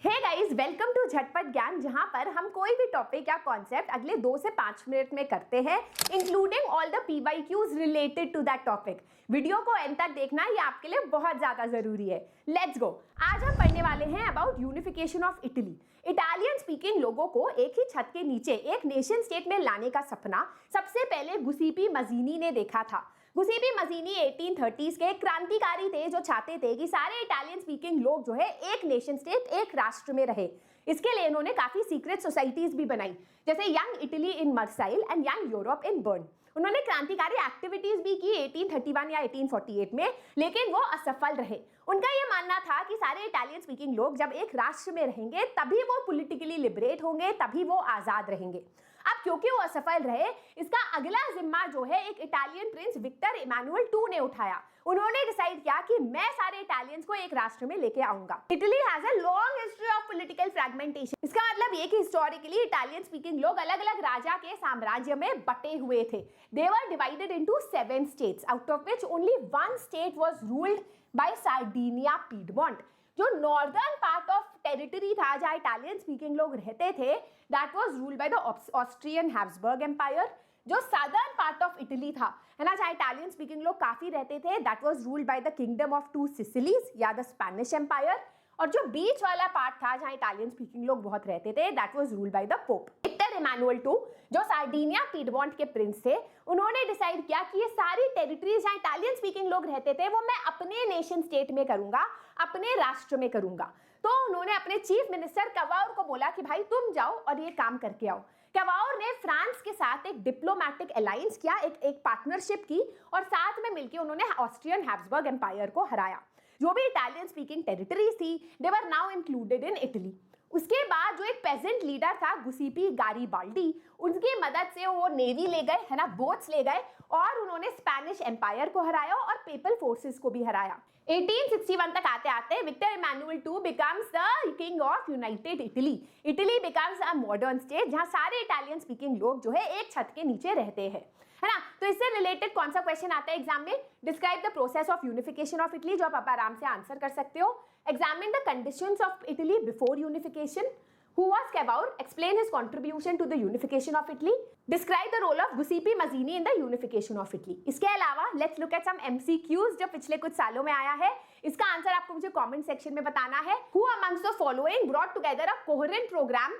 Hey guys, welcome to झटपट ज्ञान, जहां पर हम कोई भी टॉपिक या कॉन्सेप्ट अगले 2 से 5 मिनट में करते हैं, including all the PYQs related to that topic. Video को एंड तक देखना, ये आपके लिए बहुत ज्यादा जरूरी है। Let's go. आज हम पढ़ने वाले हैं about unification of Italy. Italian speaking लोगों को एक ही छत के नीचे एक नेशन स्टेट में लाने का सपना सबसे पहले गुसेपी मजीनी ने देखा था। गुसेपी मजीनी 1830s के क्रांतिकारी थे जो चाहते थे कि सारे इटालियन स्पीकिंग लोग जो है एक नेशन स्टेट, एक राष्ट्र में रहे। इसके लिए इन्होंने काफी सीक्रेट सोसाइटीज भी बनाई, जैसे young Italy in Marseille and young Europe in Bern. उन्होंने क्रांतिकारी एक्टिविटीज भी की 1831 या 1848 में, लेकिन वो असफल रहे। उनका यह मानना था कि सारे इटालियन स्पीकिंग लोग जब एक राष्ट्र में रहेंगे तभी वो पॉलिटिकली लिबरेट होंगे, तभी वो आजाद रहेंगे। अब क्योंकि वो असफल रहे, इसका अगला जिम्मा जो है एक Italian prince Victor Emmanuel II ने उठाया। उन्होंने डिसाइड किया कि मैं सारे इटालियंस को एक राष्ट्र में लेके आऊंगा। Italy has a long history of political fragmentation. इसका मतलब ये कि हिस्टोरिकली इटालियन स्पीकिंग लोग अलग-अलग राजा के साम्राज्य में बटे हुए थे। They were divided into 7 states, out of which only 1 state was ruled by Sardinia Piedmont. जो नॉर्दर्न पार्ट ऑफ टेरिटरी था जहाँ इटालियन स्पीकिंग लोग रहते थे, that was ruled by the Austrian Habsburg empire. जो सदर्न पार्ट ऑफ इटली था, है ना, जहाँ इटालियन स्पीकिंग लोग काफी रहते थे, that was ruled by the kingdom of 2 Sicilies या द स्पेनिश एम्पायर। और जो बीच वाला पार्ट था जहाँ इटालियन स्पीकिंग लोग बहुत रहते थे, that was ruled by the pope. Victor Emmanuel II, जो सार्डिनिया पीडमोंट के प्रिंस थे, उन्होंने डिसाइड किया कि ये सारी टेरिटरीज जहाँ इटालियन स्पीकिंग लोग रहते थे वो मैं अपने नेशन स्टेट में करूंगा, अपने राष्ट्र में करूंगा। तो उन्होंने अपने चीफ मिनिस्टर कवाउर को बोला कि भाई तुम जाओ और ये काम करके आओ। कवाउर ने फ्रांस के साथ एक डिप्लोमेटिक अलायंस किया, एक पार्टनरशिप की, और साथ में मिलकर उन्होंने ऑस्ट्रियन हैब्सबर्ग एम्पायर को हराया। जो भी इटालियन स्पीकिंग टेरिटरीज थी, they were now included in Italy. उसके बाद जो एक पेजेंट लीडर था गुसेपी गारिबाल्डी, उनकी मदद से वो नेवी ले गए, है ना, बोट्स ले गए, और उन्होंने स्पेनिश एम्पायर को हराया और पेपल फोर्सेस को भी हराया। 1861 तक आते आते Victor Emmanuel II becomes the king of united Italy. Italy becomes a modern state जहां सारे इटालियन स्पीकिंग लोग जो है एक छत के नीचे रहते हैं, है ना। तो इससे रिलेटेड कौन सा क्वेश्चन आता है एग्जाम में? Describe the process of unification of Italy, जो आप आराम से आंसर कर सकते हो। Examine the conditions of Italy before unification. Who was Cavour? Explain his contribution to the unification of Italy. Describe the role of Giuseppe Mazzini in the unification of Italy. इसके अलावा let's look at some MCQs जो पिछले कुछ सालों में आया है। इसका आंसर आपको मुझे कमेंट सेक्शन में बताना है। Who amongst the following brought together a coherent program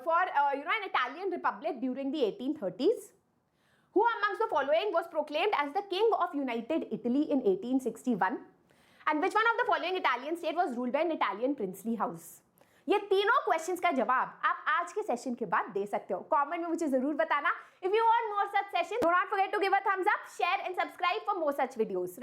for an Italian republic during the 1830s? Who amongst the following was proclaimed as the king of United Italy in 1861? And which one of the following Italian state was ruled by an Italian princely house? ये तीनों questions का जवाब आप आज के session के बाद दे सकते हो। कमेंट में मुझे जरूर बताना। If you want more such session, do not forget to give a thumbs up, share and subscribe for more such videos.